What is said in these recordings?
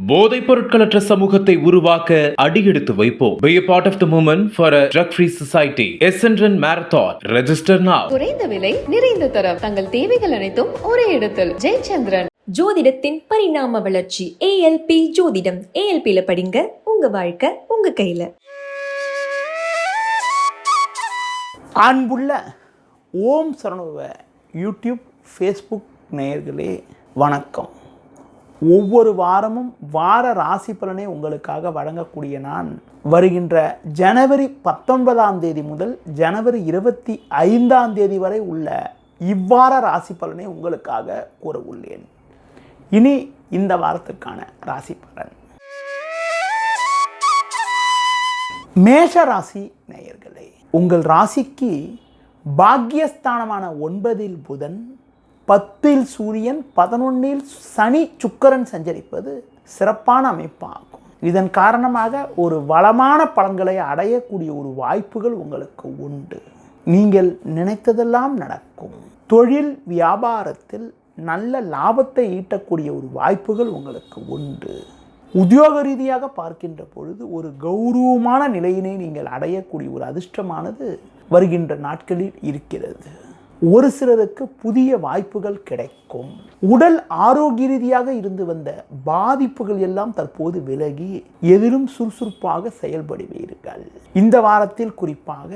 போதைப் பொருட்களற்ற சமூகத்தை உருவாக்க அடியெடுத்து வைப்போம். Be a part of the movement for a drug-free society. Essendon Marathon. Register now. குறைந்த விலை, நிறைந்த தரம். தங்கள் தேவைகள் அனைத்தும் ஒரே இடத்தில். ஜெயச்சந்திரன். ஜோதிடத்தின் பரிணாம வளர்ச்சி. ALP ஜோதிடம். ALPல படிங்க, உங்க வாழ்க்கை உங்க கையில. அன்புள்ள ஓம் சரணுவ யூடியூப் ஃபேஸ்புக் நேயர்களே வணக்கம். ஒவ்வொரு வாரமும் வார ராசி பலனை உங்களுக்காக வழங்கக்கூடிய நான் வருகின்ற ஜனவரி 19 முதல் ஜனவரி 25 வரை உள்ள இவ்வார ராசி பலனை உங்களுக்காக கூற உள்ளேன். இனி இந்த வாரத்திற்கான ராசி பலன். மேஷ ராசி நேயர்களே, உங்கள் ராசிக்கு பாக்யஸ்தானமான 9 புதன், 10 சூரியன், 11 சனி, சுக்கிரன் சஞ்சரிப்பது சிறப்பான அமைப்பாகும். இதன் காரணமாக ஒரு வளமான பலன்களை அடையக்கூடிய ஒரு வாய்ப்புகள் உங்களுக்கு உண்டு. நீங்கள் நினைத்ததெல்லாம் நடக்கும். தொழில் வியாபாரத்தில் நல்ல லாபத்தை ஈட்டக்கூடிய ஒரு வாய்ப்புகள் உங்களுக்கு உண்டு. உத்தியோக ரீதியாக பார்க்கின்ற பொழுது ஒரு கௌரவமான நிலையினை நீங்கள் அடையக்கூடிய ஒரு அதிர்ஷ்டமானது வருகின்ற நாட்களில் இருக்கிறது. ஒரு சிலருக்கு புதிய வாய்ப்புகள் கிடைக்கும். உடல் ஆரோக்கிய ரீதியாக இருந்து வந்த பாதிப்புகள் எல்லாம் தற்போது விலகி எதிலும் சுறுசுறுப்பாக செயல்படுவீர்கள். இந்த வாரத்தில் குறிப்பாக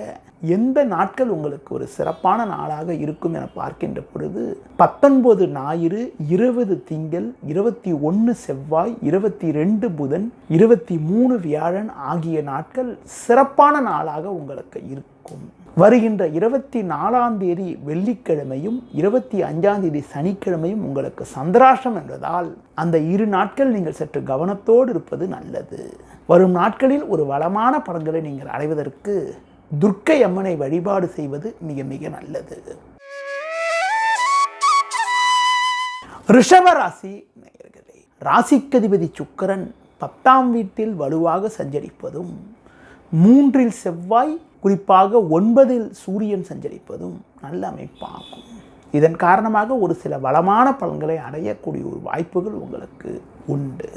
எந்த நாட்கள் உங்களுக்கு ஒரு சிறப்பான நாளாக இருக்கும் என பார்க்கின்ற பொழுது 19 ஞாயிறு, 20 திங்கள், 21 செவ்வாய், 22 புதன், 23 வியாழன் ஆகிய நாட்கள் சிறப்பான நாளாக உங்களுக்கு இருக்கும். வருகின்ற 24 வெள்ளிக்கிழமையும் 25 சனிக்கிழமையும் உங்களுக்கு சந்திராஷ்டம் என்பதால் அந்த 2 நாட்கள் நீங்கள் சற்று கவனத்தோடு இருப்பது நல்லது. வரும் நாட்களில் ஒரு வளமான பலன்களை நீங்கள் அடைவதற்கு துர்க்கை அம்மனை வழிபாடு செய்வது மிக மிக நல்லது. ரிஷப ராசி நேயர்களே, ராசிக்கதிபதி சுக்கிரன் 10ஆம் வீட்டில் வலுவாக சஞ்சரிப்பதும், 3 செவ்வாய், குறிப்பாக 9 சூரியன் சஞ்சரிப்பதும் நல்ல அமைப்பாகும். இதன் காரணமாக ஒரு சில வளமான பலன்களை அடையக்கூடிய ஒரு வாய்ப்புகள் உங்களுக்கு உண்டு.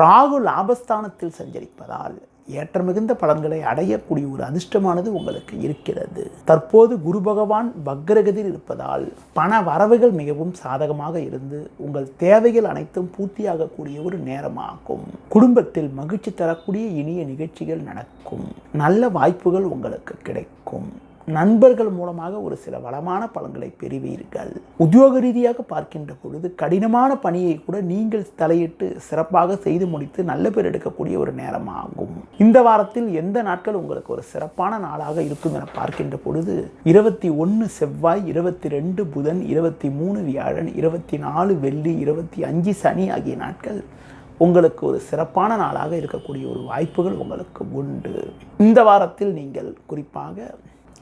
ராகு லாபஸ்தானத்தில் சஞ்சரிப்பதால் ஏற்ற மிகுந்த பலன்களை அடையக்கூடிய ஒரு அதிர்ஷ்டமானது உங்களுக்கு இருக்கிறது. தற்போது குரு பகவான் வக்ரகதியில் இருப்பதால் பண வரவுகள் மிகவும் சாதகமாக இருந்து உங்கள் தேவைகள் அனைத்தும் பூர்த்தியாகக்கூடிய ஒரு நேரமாகும். குடும்பத்தில் மகிழ்ச்சி தரக்கூடிய இனிய நிகழ்ச்சிகள் நடக்கும். நல்ல வாய்ப்புகள் உங்களுக்கு கிடைக்கும். நண்பர்கள் மூலமாக ஒரு சில வளமான பலன்களை பெறுவீர்கள். உத்தியோக ரீதியாக பார்க்கின்ற பொழுது கடினமான பணியை கூட நீங்கள் தலையிட்டு சிறப்பாக செய்து முடித்து நல்ல பேர் எடுக்கக்கூடிய ஒரு நேரமாகும். இந்த வாரத்தில் எந்த நாட்கள் உங்களுக்கு ஒரு சிறப்பான நாளாக இருக்கும் என பார்க்கின்ற பொழுது 21 செவ்வாய், 22 புதன், 23 வியாழன், 24 வெள்ளி, 25 சனி ஆகிய நாட்கள் உங்களுக்கு ஒரு சிறப்பான நாளாக இருக்கக்கூடிய ஒரு வாய்ப்புகள் உங்களுக்கு உண்டு. இந்த வாரத்தில் நீங்கள் குறிப்பாக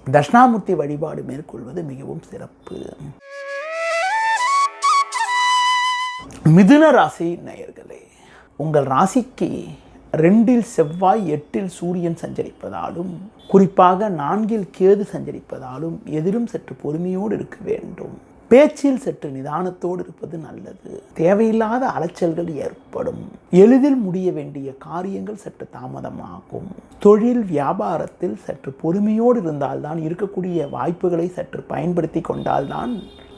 தட்சிணாமூர்த்தி வழிபாடு மேற்கொள்வது மிகவும் சிறப்பு. மிதுன ராசி நேயர்களே, உங்கள் ராசிக்கு 2 செவ்வாய், 8 சூரியன் சஞ்சரிப்பதாலும், குறிப்பாக 4 கேது சஞ்சரிப்பதாலும் எதிலும் சற்று பொறுமையோடு இருக்க வேண்டும். பேச்சில் சற்று நிதானத்தோடு இருப்பது நல்லது. தேவையில்லாத அலைச்சல்கள் ஏற்படும். எளிதில் முடிய வேண்டிய காரியங்கள் சற்று தாமதமாகும். தொழில் வியாபாரத்தில் சற்று பொறுமையோடு இருந்தால்தான், இருக்கக்கூடிய வாய்ப்புகளை சற்று பயன்படுத்தி கொண்டால்தான்,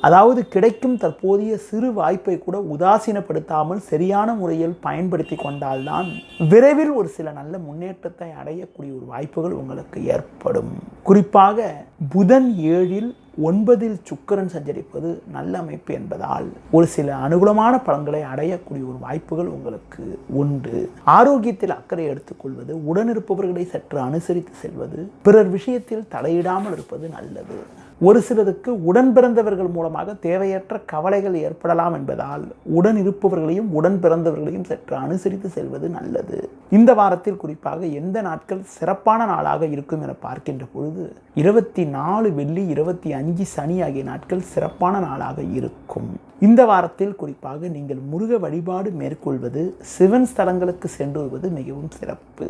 அதாவது கிடைக்கும் தற்போதைய சிறு வாய்ப்பை கூட உதாசீனப்படுத்தாமல் சரியான முறையில் பயன்படுத்தி கொண்டால்தான் விரைவில் ஒரு சில நல்ல முன்னேற்றத்தை அடையக்கூடிய ஒரு வாய்ப்புகள் உங்களுக்கு ஏற்படும். குறிப்பாக புதன் 7, 9 சுக்கிரன் சஞ்சரிப்பது நல்ல அமைப்பு என்பதால் ஒரு சில அனுகூலமான பலன்களை அடையக்கூடிய ஒரு வாய்ப்புகள் உங்களுக்கு உண்டு. ஆரோக்கியத்தில் அக்கறை எடுத்துக்கொள்வது, உடனிருப்பவர்களை சற்று அனுசரித்து செல்வது, பிறர் விஷயத்தில் தலையிடாமல் இருப்பது நல்லது. ஒரு சிலருக்கு உடன் பிறந்தவர்கள் மூலமாக தேவையற்ற கவலைகள் ஏற்படலாம் என்பதால் உடன் இருப்பவர்களையும் உடன் பிறந்தவர்களையும் சற்று அனுசரித்து செல்வது நல்லது. இந்த வாரத்தில் குறிப்பாக எந்த நாட்கள் சிறப்பான நாளாக இருக்கும் என பார்க்கின்ற பொழுது 24 வெள்ளி, 25 சனி ஆகிய நாட்கள் சிறப்பான நாளாக இருக்கும். இந்த வாரத்தில் குறிப்பாக நீங்கள் முருக வழிபாடு மேற்கொள்வது, சிவன் ஸ்தலங்களுக்கு சென்று வருவது மிகவும் சிறப்பு.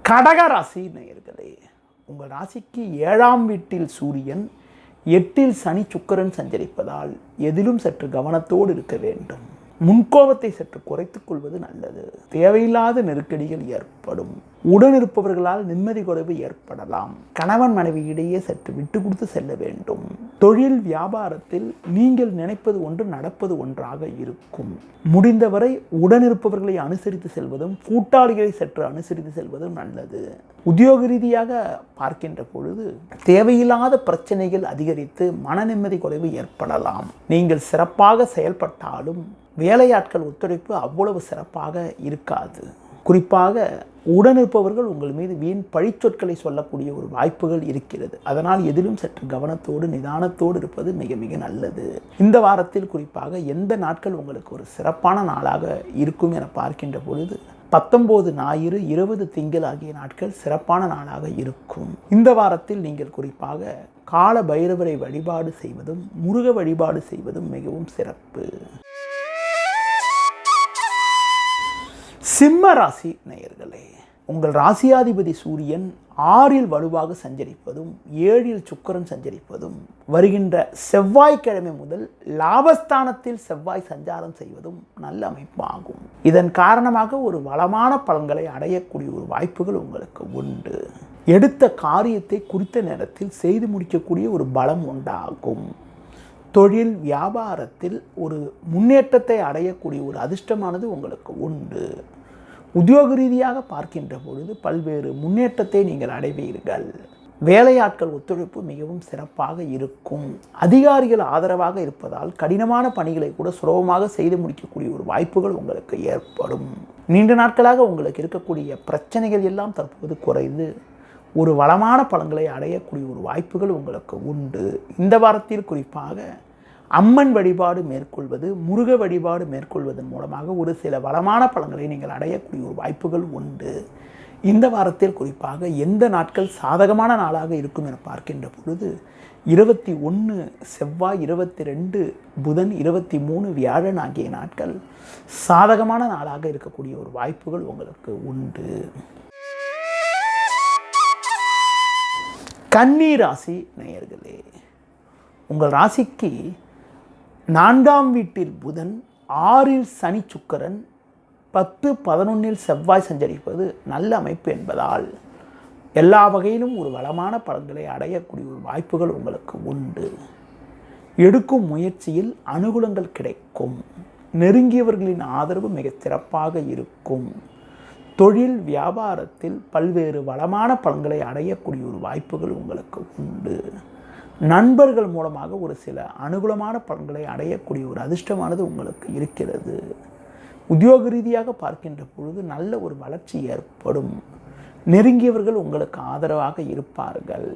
கடக ராசி நேயர்களே, உங்கள் ராசிக்கு 7ஆம் வீட்டில் சூரியன், 8 சனி சுக்கிரன் சஞ்சரிப்பதால் எதிலும் சற்று கவனத்தோடு இருக்க வேண்டும். முன்கோபத்தை சற்று குறைத்துக் கொள்வது நல்லது. தேவையில்லாத நெருக்கடிகள் ஏற்படும். உடனிருப்பவர்களால் நிம்மதி குறைவு ஏற்படலாம். கணவன் மனைவி இடையே சற்று விட்டு கொடுத்து செல்ல வேண்டும். தொழில் வியாபாரத்தில் நீங்கள் நினைப்பது ஒன்று நடப்பது ஒன்றாக இருக்கும். முடிந்தவரை உடனிருப்பவர்களை அனுசரித்து செல்வதும் கூட்டாளிகளை சற்று அனுசரித்து செல்வதும் நல்லது. உத்தியோக ரீதியாக பார்க்கின்ற பொழுது தேவையில்லாத பிரச்சனைகள் அதிகரித்து மன நிம்மதி குறைவு ஏற்படலாம். நீங்கள் சிறப்பாக செயல்பட்டாலும் வேலையாட்கள் ஒத்துழைப்பு அவ்வளவு சிறப்பாக இருக்காது. குறிப்பாக உடனிருப்பவர்கள் உங்கள் மீது வீண் பழிச்சொற்களை சொல்லக்கூடிய ஒரு வாய்ப்புகள் இருக்கிறது. அதனால் எதிலும் சற்று கவனத்தோடு நிதானத்தோடு இருப்பது மிக மிக நல்லது. இந்த வாரத்தில் குறிப்பாக எந்த நாட்கள் உங்களுக்கு ஒரு சிறப்பான நாளாக இருக்கும் என பார்க்கின்ற பொழுது 19 ஞாயிறு 20 திங்கள் ஆகிய நாட்கள் சிறப்பான நாளாக இருக்கும். இந்த வாரத்தில் நீங்கள் குறிப்பாக கால பைரவரை வழிபாடு செய்வதும் முருக வழிபாடு செய்வதும் மிகவும் சிறப்பு. சிம்ம ராசி நேயர்களே, உங்கள் ராசியாதிபதி சூரியன் 6இல் வலுவாக சஞ்சரிப்பதும் 7இல் சுக்கிரன் சஞ்சரிப்பதும் வருகின்ற செவ்வாய்க்கிழமை முதல் லாபஸ்தானத்தில் செவ்வாய் சஞ்சாரம் செய்வதும் நல்ல அமைப்பாகும். இதன் காரணமாக ஒரு வளமான பலன்களை அடையக்கூடிய ஒரு வாய்ப்புகள் உங்களுக்கு உண்டு. எடுத்த காரியத்தை குறித்த நேரத்தில் செய்து முடிக்கக்கூடிய ஒரு பலம் உண்டாகும். தொழில் வியாபாரத்தில் ஒரு முன்னேற்றத்தை அடையக்கூடிய ஒரு அதிர்ஷ்டமானது உங்களுக்கு உண்டு. உத்தியோக ரீதியாக பார்க்கின்ற பொழுது பல்வேறு முன்னேற்றத்தை நீங்கள் அடைவீர்கள். வேலையாட்கள் ஒத்துழைப்பு மிகவும் சிறப்பாக இருக்கும். அதிகாரிகள் ஆதரவாக இருப்பதால் கடினமான பணிகளை கூட சுலபமாக செய்து முடிக்கக்கூடிய ஒரு வாய்ப்புகள் உங்களுக்கு ஏற்படும். நீண்ட நாட்களாக உங்களுக்கு இருக்கக்கூடிய பிரச்சனைகள் எல்லாம் தற்போது குறைந்து ஒரு வளமான பலன்களை அடையக்கூடிய ஒரு வாய்ப்புகள் உங்களுக்கு உண்டு. இந்த வாரத்தில் குறிப்பாக அம்மன் வழிபாடு மேற்கொள்வது முருக வழிபாடு மேற்கொள்வதன் மூலமாக ஒரு சில வளமான பலன்களை நீங்கள் அடையக்கூடிய ஒரு வாய்ப்புகள் உண்டு. இந்த வாரத்தில் குறிப்பாக எந்த நாட்கள் சாதகமான நாளாக இருக்கும் என பார்க்கின்ற பொழுது 21 செவ்வாய், 22 புதன், 23 வியாழன் ஆகிய நாட்கள் சாதகமான நாளாக இருக்கக்கூடிய ஒரு வாய்ப்புகள் உங்களுக்கு உண்டு. கன்னி ராசி நேயர்களே, உங்கள் ராசிக்கு 4ஆம் வீட்டில் புதன், 6இல் சனி சுக்கிரன், 10, 11இல் செவ்வாய் சஞ்சரிப்பது நல்ல அமைப்பு என்பதால் எல்லா வகையிலும் ஒரு வளமான பலன்களை அடையக்கூடிய ஒரு வாய்ப்புகள் உங்களுக்கு உண்டு. எடுக்கும் முயற்சியில் அனுகூலங்கள் கிடைக்கும். நெருங்கியவர்களின் ஆதரவு மிக சிறப்பாக இருக்கும். தொழில் வியாபாரத்தில் பல்வேறு வளமான பலன்களை அடையக்கூடிய ஒரு வாய்ப்புகள் உங்களுக்கு உண்டு. நண்பர்கள் மூலமாக ஒரு சில அனுகூலமான பலன்களை அடையக்கூடிய ஒரு அதிர்ஷ்டமானது உங்களுக்கு இருக்கிறது. உத்தியோக ரீதியாக பார்க்கின்ற பொழுது நல்ல ஒரு வளர்ச்சி ஏற்படும். நெருங்கியவர்கள் உங்களுக்கு ஆதரவாக இருப்பார்கள்.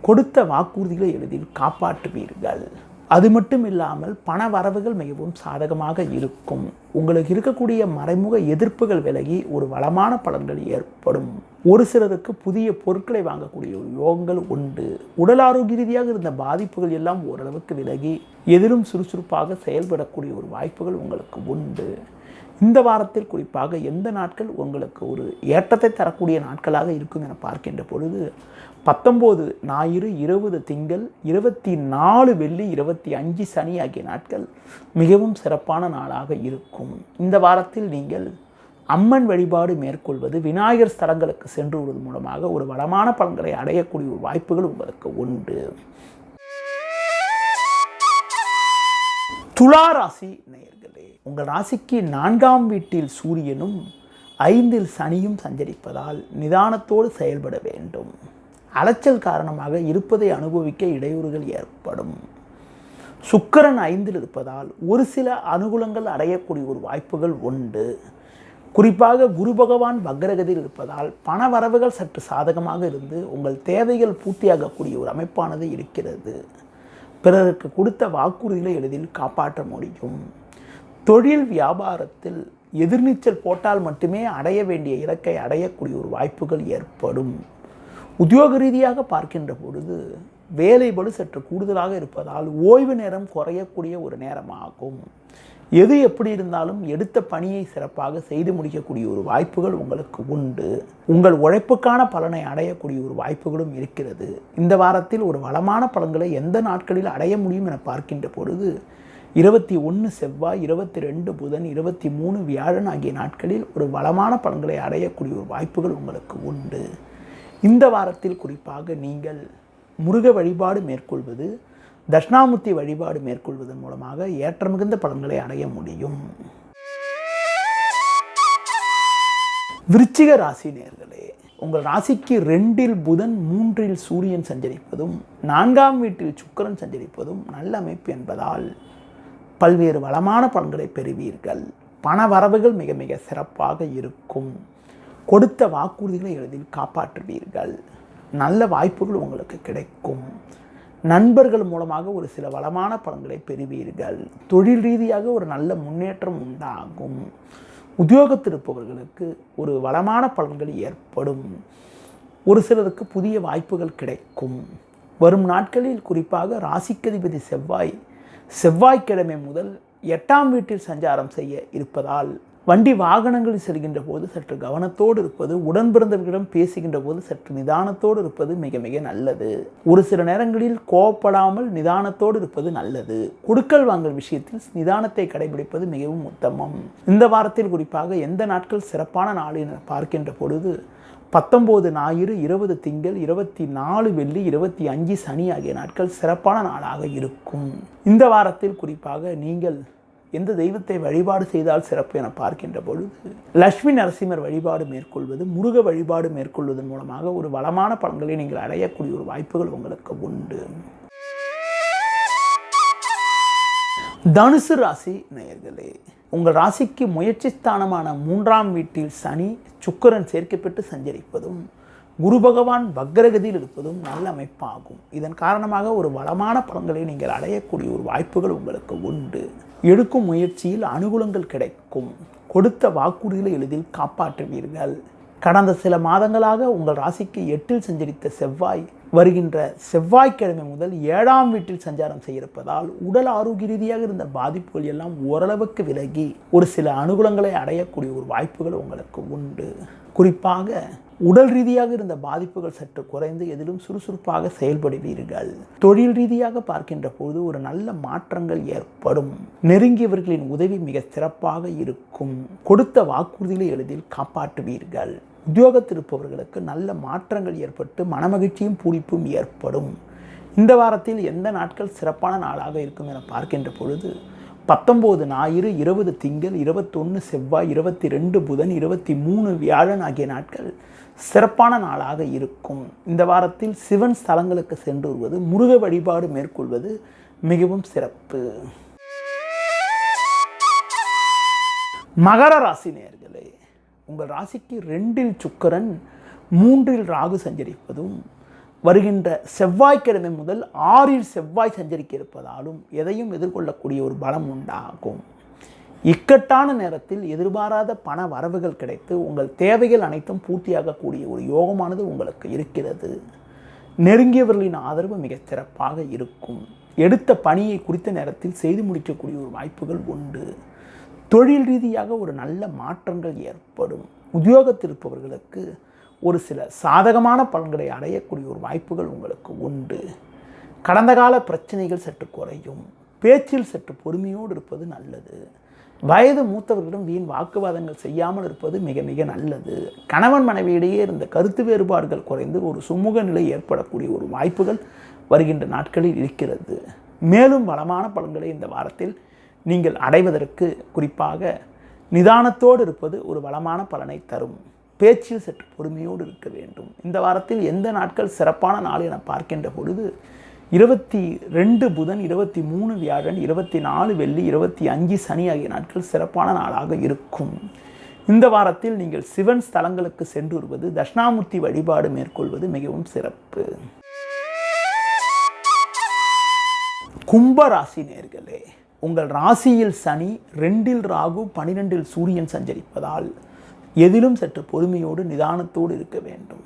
கொடுத்த வாக்குறுதிகளை எளிதில் காப்பாற்றுவீர்கள். அது மட்டும் இல்லாமல் பண வரவுகள் மிகவும் சாதகமாக இருக்கும். உங்களுக்கு இருக்கக்கூடிய மறைமுக எதிர்ப்புகள் விலகி ஒரு வளமான பலன்கள் ஏற்படும். ஒரு சிலருக்கு புதிய பொருட்களை வாங்கக்கூடிய ஒரு யோகங்கள் உண்டு. உடல் ஆரோக்கிய ரீதியாக இருந்த பாதிப்புகள் எல்லாம் ஓரளவுக்கு விலகி எதிலும் சுறுசுறுப்பாக செயல்படக்கூடிய ஒரு வாய்ப்புகள் உங்களுக்கு உண்டு. இந்த வாரத்தில் குறிப்பாக எந்த நாட்கள் உங்களுக்கு ஒரு ஏற்றத்தை தரக்கூடிய நாட்களாக இருக்கும் என பார்க்கின்ற பொழுது 19 ஞாயிறு, 20 திங்கள், 24 வெள்ளி, 25 சனி ஆகிய நாட்கள் மிகவும் சிறப்பான நாளாக இருக்கும். இந்த வாரத்தில் நீங்கள் அம்மன் வழிபாடு மேற்கொள்வது, விநாயகர் ஸ்தலங்களுக்கு சென்று வருவதன் மூலமாக ஒரு வளமான பலன்களை அடையக்கூடிய ஒரு வாய்ப்புகள் உங்களுக்கு உண்டு. துலா ராசி நேயர்களே, உங்கள் ராசிக்கு 4ஆம் வீட்டில் சூரியனும் 5இல் சனியும் சஞ்சரிப்பதால் நிதானத்தோடு செயல்பட வேண்டும். அலைச்சல் காரணமாக இருப்பதை அனுபவிக்க இடையூறுகள் ஏற்படும். சுக்கிரன் 5இல் இருப்பதால் ஒரு சில அனுகூலங்கள் அடையக்கூடிய ஒரு வாய்ப்புகள் உண்டு. குறிப்பாக குரு பகவான் வக்ரகதியில் இருப்பதால் பண வரவுகள் சற்று சாதகமாக இருந்து உங்கள் தேவைகள் பூர்த்தியாகக்கூடிய ஒரு அமைப்பானது இருக்கிறது. பிறருக்கு கொடுத்த வாக்குறுதிகளை எளிதில் காப்பாற்ற முடியும். தொழில் வியாபாரத்தில் எதிர்நீச்சல் போட்டால் மட்டுமே அடைய வேண்டிய இலக்கை அடையக்கூடிய ஒரு வாய்ப்புகள் ஏற்படும். உத்தியோக ரீதியாக பார்க்கின்ற பொழுது வேலைபளு சற்று கூடுதலாக இருப்பதால் ஓய்வு நேரம் குறையக்கூடிய ஒரு நேரமாகும். எது எப்படி இருந்தாலும் எடுத்த பணியை சிறப்பாக செய்து முடிக்கக்கூடிய ஒரு வாய்ப்புகள் உங்களுக்கு உண்டு. உங்கள் உழைப்புக்கான பலனை அடையக்கூடிய ஒரு வாய்ப்புகளும் இருக்கிறது. இந்த வாரத்தில் ஒரு வளமான பலன்களை எந்த நாட்களில் அடைய முடியும் என பார்க்கின்ற பொழுது 21 செவ்வாய், 22 புதன், 23 வியாழன் ஆகிய நாட்களில் ஒரு வளமான பலன்களை அடையக்கூடிய ஒரு வாய்ப்புகள் உங்களுக்கு உண்டு. இந்த வாரத்தில் குறிப்பாக நீங்கள் முருக வழிபாடு மேற்கொள்வது, தட்சிணாமூர்த்தி வழிபாடு மேற்கொள்வதன் மூலமாக ஏற்ற மிகுந்த பலன்களை அடைய முடியும். விருச்சிக ராசி நேயர்களே, உங்கள் ராசிக்கு 2இல் புதன், 3இல் சூரியன் சஞ்சரிப்பதும் 4ஆம் வீட்டில் சுக்கிரன் சஞ்சரிப்பதும் நல்ல அமைப்பு என்பதால் பல்வேறு வளமான பலன்களை பெறுவீர்கள். பண வரவுகள் மிக மிக சிறப்பாக இருக்கும். கொடுத்த வாக்குறுதிகளை எளிதில் காப்பாற்றுவீர்கள். நல்ல வாய்ப்புகள் உங்களுக்கு கிடைக்கும். நண்பர்கள் மூலமாக ஒரு சில வளமான பலன்களை பெறுவீர்கள். தொழில் ரீதியாக ஒரு நல்ல முன்னேற்றம் உண்டாகும். உத்தியோகத்தில் இருப்பவர்களுக்கு ஒரு வளமான பலன்கள் ஏற்படும். ஒரு சிலருக்கு புதிய வாய்ப்புகள் கிடைக்கும். வரும் நாட்களில் குறிப்பாக ராசிக்கதிபதி செவ்வாய்க்கிழமை முதல் 8ஆம் வீட்டில் சஞ்சாரம் செய்ய இருப்பதால் வண்டி வாகனங்களில் செல்கின்ற போது சற்று கவனத்தோடு இருப்பது, உடன் பிறந்தவர்களிடம் பேசுகின்ற போது சற்று நிதானத்தோடு இருப்பது மிக மிக நல்லது. ஒரு சில நேரங்களில் கோபப்படாமல் நிதானத்தோடு இருப்பது நல்லது. கொடுக்கல் வாங்கல் விஷயத்தில் நிதானத்தை கடைபிடிப்பது மிகவும் உத்தமம். இந்த வாரத்தில் குறிப்பாக எந்த நாட்கள் சிறப்பான நாள் என பார்க்கின்ற பொழுது 19 ஞாயிறு, 20 திங்கள், 24 வெள்ளி, 25 சனி ஆகிய நாட்கள் சிறப்பான நாளாக இருக்கும். இந்த வாரத்தில் குறிப்பாக நீங்கள் எந்த தெய்வத்தை வழிபாடு செய்தால் சிறப்பு என பார்க்கின்ற பொழுது லட்சுமி நரசிம்மர் வழிபாடு மேற்கொள்வது, முருக வழிபாடு மேற்கொள்வதன் மூலமாக ஒரு வளமான பலன்களை நீங்கள் அடையக்கூடிய ஒரு வாய்ப்புகள் உங்களுக்கு உண்டு. தனுசு ராசி நேயர்களே, உங்கள் ராசிக்கு முயற்சி ஸ்தானமான 3ஆம் வீட்டில் சனி சுக்கிரன் சேர்க்கப்பட்டு சஞ்சரிப்பதும் குரு பகவான் வக்ரகதியில் இருப்பதும் நல்ல அமைப்பாகும். இதன் காரணமாக ஒரு வளமான பலன்களை நீங்கள் அடையக்கூடிய ஒரு வாய்ப்புகள் உங்களுக்கு உண்டு. எடுக்கும் முயற்சியில் அனுகூலங்கள் கிடைக்கும். கொடுத்த வாக்குறுதிகளை எளிதில் காப்பாற்றுவீர்கள். கடந்த சில மாதங்களாக உங்கள் ராசிக்கு 8இல் சஞ்சரித்த செவ்வாய் வருகின்ற செவ்வாய்க்கிழமை முதல் 7ஆம் வீட்டில் சஞ்சாரம் செய்திருப்பதால் உடல் ஆரோக்கிய ரீதியாக இருந்த பாதிப்புகள் எல்லாம் ஓரளவுக்கு விலகி ஒரு சில அனுகூலங்களை அடையக்கூடிய ஒரு வாய்ப்புகள் உங்களுக்கு உண்டு. குறிப்பாக உடல் ரீதியாக இருந்த பாதிப்புகள் சற்று குறைந்து எதிலும் சுறுசுறுப்பாக செயல்படுவீர்கள். தொழில் ரீதியாக பார்க்கின்ற போது ஒரு நல்ல மாற்றங்கள் ஏற்படும். நெருங்கியவர்களின் உதவி மிக சிறப்பாக இருக்கும். கொடுத்த வாக்குறுதிகளை எளிதில் காப்பாற்றுவீர்கள். உத்தியோகத்தில் இருப்பவர்களுக்கு நல்ல மாற்றங்கள் ஏற்பட்டு மனமகிழ்ச்சியும் பூரிப்பும் ஏற்படும். இந்த வாரத்தில் எந்த நாட்கள் சிறப்பான நாளாக இருக்கும் என பார்க்கின்ற பொழுது 19 ஞாயிறு, 20 திங்கள், 21 செவ்வாய், 22 புதன், 23 வியாழன் ஆகிய நாட்கள் சிறப்பான நாளாக இருக்கும். இந்த வாரத்தில் சிவன் ஸ்தலங்களுக்கு சென்று வருவது, முருக வழிபாடு மேற்கொள்வது மிகவும் சிறப்பு. மகர ராசி நேயர்களே, உங்கள் ராசிக்கு 2இல் சுக்கிரன், 3இல் ராகு சஞ்சரிப்பதும் வருகின்ற செவ்வாய்க்கிழமை முதல் 6இல் செவ்வாய் சஞ்சரிக்க இருப்பதாலும் எதையும் எதிர்கொள்ளக்கூடிய ஒரு பலம் உண்டாகும். இக்கட்டான நேரத்தில் எதிர்பாராத பண வரவுகள் கிடைத்து உங்கள் தேவைகள் அனைத்தும் பூர்த்தியாகக்கூடிய ஒரு யோகமானது உங்களுக்கு இருக்கிறது. நெருங்கியவர்களின் ஆதரவு மிக சிறப்பாக இருக்கும். எடுத்த பணியை குறித்த நேரத்தில் செய்து முடிக்கக்கூடிய ஒரு வாய்ப்புகள் உண்டு. தொழில் ரீதியாக ஒரு நல்ல மாற்றங்கள் ஏற்படும். உத்தியோகத்தில் இருப்பவர்களுக்கு ஒரு சில சாதகமான பலன்களை அடையக்கூடிய ஒரு வாய்ப்புகள் உங்களுக்கு உண்டு. கடந்த கால பிரச்சனைகள் சற்று குறையும். பேச்சில் சற்று பொறுமையோடு இருப்பது நல்லது. வயது மூத்தவர்களிடம் வீண் வாக்குவாதங்கள் செய்யாமல் இருப்பது மிக மிக நல்லது. கணவன் மனைவியிடையே இருந்த கருத்து வேறுபாடுகள் குறைந்து ஒரு சுமூக நிலை ஏற்படக்கூடிய ஒரு வாய்ப்புகள் வருகின்ற நாட்களில் இருக்கிறது. மேலும் வளமான பலன்களை இந்த வாரத்தில் நீங்கள் அடைவதற்கு குறிப்பாக நிதானத்தோடு இருப்பது ஒரு வளமான பலனை தரும். பேச்சில் சற்று பொறுமையோடு இருக்க வேண்டும். இந்த வாரத்தில் எந்த நாட்கள் சிறப்பான நாள் என பார்க்கின்ற பொழுது 22 புதன், 23 வியாழன், 24 வெள்ளி, 25 சனி ஆகிய நாட்கள் சிறப்பான நாளாக இருக்கும். இந்த வாரத்தில் நீங்கள் சிவன் ஸ்தலங்களுக்கு சென்று வருவது, தட்சிணாமூர்த்தி வழிபாடு மேற்கொள்வது மிகவும் சிறப்பு. கும்பராசி நேயர்களே, உங்கள் ராசியில் சனி, 2இல் ராகு, 12இல் சூரியன் சஞ்சரிப்பதால் எதிலும் சற்று பொறுமையோடு நிதானத்தோடு இருக்க வேண்டும்.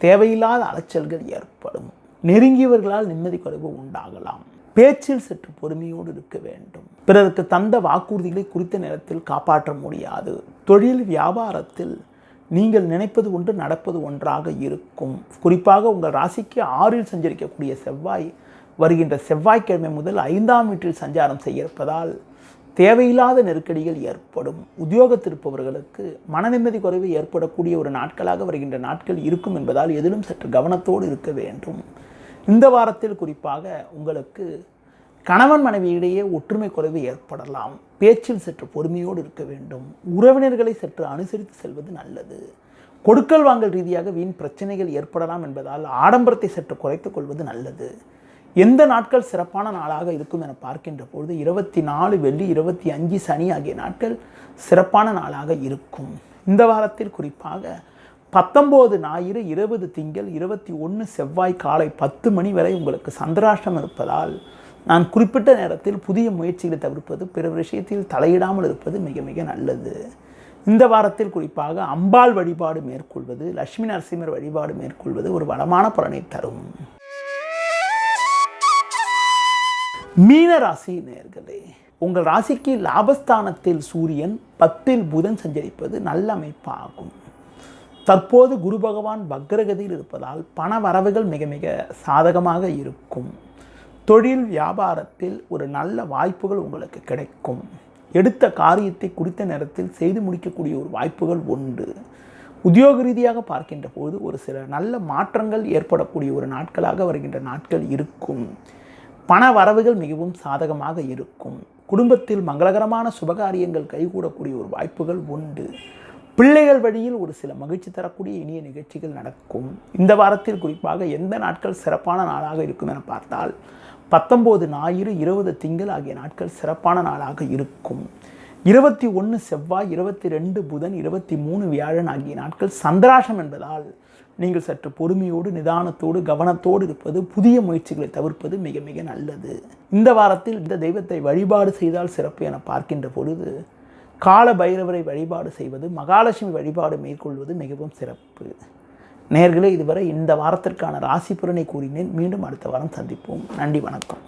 தேவையில்லாத அலைச்சல்கள் ஏற்படும். நெருங்கியவர்களால் நிம்மதி குறைவு உண்டாகலாம். பேச்சில் சற்று பொறுமையோடு இருக்க வேண்டும். பிறருக்கு தந்த வாக்குறுதிகளை குறித்த நேரத்தில் காப்பாற்ற முடியாது. தொழில் வியாபாரத்தில் நீங்கள் நினைப்பது ஒன்று நடப்பது ஒன்றாக இருக்கும். குறிப்பாக உங்கள் ராசிக்கு 6இல் சஞ்சரிக்கக்கூடிய செவ்வாய் வருகின்ற செவ்வாய்க்கிழமை முதல் 5ஆம் வீட்டில் சஞ்சாரம் செய்ய இருப்பதால் தேவையில்லாத நெருக்கடிகள் ஏற்படும். உத்தியோகத்திருப்பவர்களுக்கு மன நிம்மதி குறைவு ஏற்படக்கூடிய ஒரு நாட்களாக வருகின்ற நாட்கள் இருக்கும் என்பதால் எதிலும் சற்று கவனத்தோடு இருக்க வேண்டும். இந்த வாரத்தில் குறிப்பாக உங்களுக்கு கணவன் மனைவியிடையே ஒற்றுமை குறைவு ஏற்படலாம். பேச்சில் சற்று பொறுமையோடு இருக்க வேண்டும். உறவினர்களை சற்று அனுசரித்து செல்வது நல்லது. கொடுக்கல் வாங்கல் ரீதியாக வீண் பிரச்சனைகள் ஏற்படலாம் என்பதால் ஆடம்பரத்தை சற்று குறைத்துக் கொள்வது நல்லது. எந்த நாட்கள் சிறப்பான நாளாக இருக்கும் என பார்க்கின்ற பொழுது 24 வெள்ளி 25 சனி ஆகிய நாட்கள் சிறப்பான நாளாக இருக்கும். இந்த வாரத்தில் குறிப்பாக 19 ஞாயிறு 20 திங்கள் 21 செவ்வாய் காலை 10 மணி வரை உங்களுக்கு சந்திராஷ்டமம் இருப்பதால் நான் குறிப்பிட்ட நேரத்தில் புதிய முயற்சிகளை தவிர்ப்பது, பிற விஷயத்தில் தலையிடாமல் இருப்பது மிக மிக நல்லது. இந்த வாரத்தில் குறிப்பாக அம்பாள் வழிபாடு மேற்கொள்வது, லட்சுமி நரசிம்மர் வழிபாடு மேற்கொள்வது ஒரு வளமான பலனை தரும். மீன ராசி நேயர்களே, உங்கள் ராசிக்கு லாபஸ்தானத்தில் சூரியன் 10இல் புதன் சஞ்சரிப்பது நல்ல அமைப்பாகும். தற்போது குரு பகவான் வக்ரகதியில் இருப்பதால் பண வரவுகள் மிக மிக சாதகமாக இருக்கும். தொழில் வியாபாரத்தில் ஒரு நல்ல வாய்ப்புகள் உங்களுக்கு கிடைக்கும். எடுத்த காரியத்தை குறித்த நேரத்தில் செய்து முடிக்கக்கூடிய ஒரு வாய்ப்புகள் உண்டு. உத்தியோக ரீதியாக பார்க்கின்ற போது ஒரு சில நல்ல மாற்றங்கள் ஏற்படக்கூடிய ஒரு நாட்களாக வருகின்ற நாட்கள் இருக்கும். பண வரவுகள் மிகவும் சாதகமாக இருக்கும். குடும்பத்தில் மங்களகரமான சுபகாரியங்கள் கைகூடக்கூடிய ஒரு வாய்ப்புகள் உண்டு. பிள்ளைகள் வழியில் ஒரு சில மகிழ்ச்சி தரக்கூடிய இனிய நிகழ்ச்சிகள் நடக்கும். இந்த வாரத்தில் குறிப்பாக எந்த நாட்கள் சிறப்பான நாளாக இருக்கும் என பார்த்தால் 19 ஞாயிறு 20 திங்கள் ஆகிய நாட்கள் சிறப்பான நாளாக இருக்கும். 21 செவ்வாய் 22 புதன் 23 வியாழன் ஆகிய நாட்கள் சந்திராஷ்டம் என்பதால் நீங்கள் சற்று பொறுமையோடு நிதானத்தோடு கவனத்தோடு இருப்பது, புதிய முயற்சிகளை தவிர்ப்பது மிக மிக நல்லது. இந்த வாரத்தில் இந்த தெய்வத்தை வழிபாடு செய்தால் சிறப்பு என பார்க்கின்ற பொழுது கால பைரவரை வழிபாடு செய்வது, மகாலட்சுமி வழிபாடு மேற்கொள்வது மிகவும் சிறப்பு. நேயர்களே, இதுவரை இந்த வாரத்திற்கான ராசி பலனை கூறினேன். மீண்டும் அடுத்த வாரம் சந்திப்போம். நன்றி, வணக்கம்.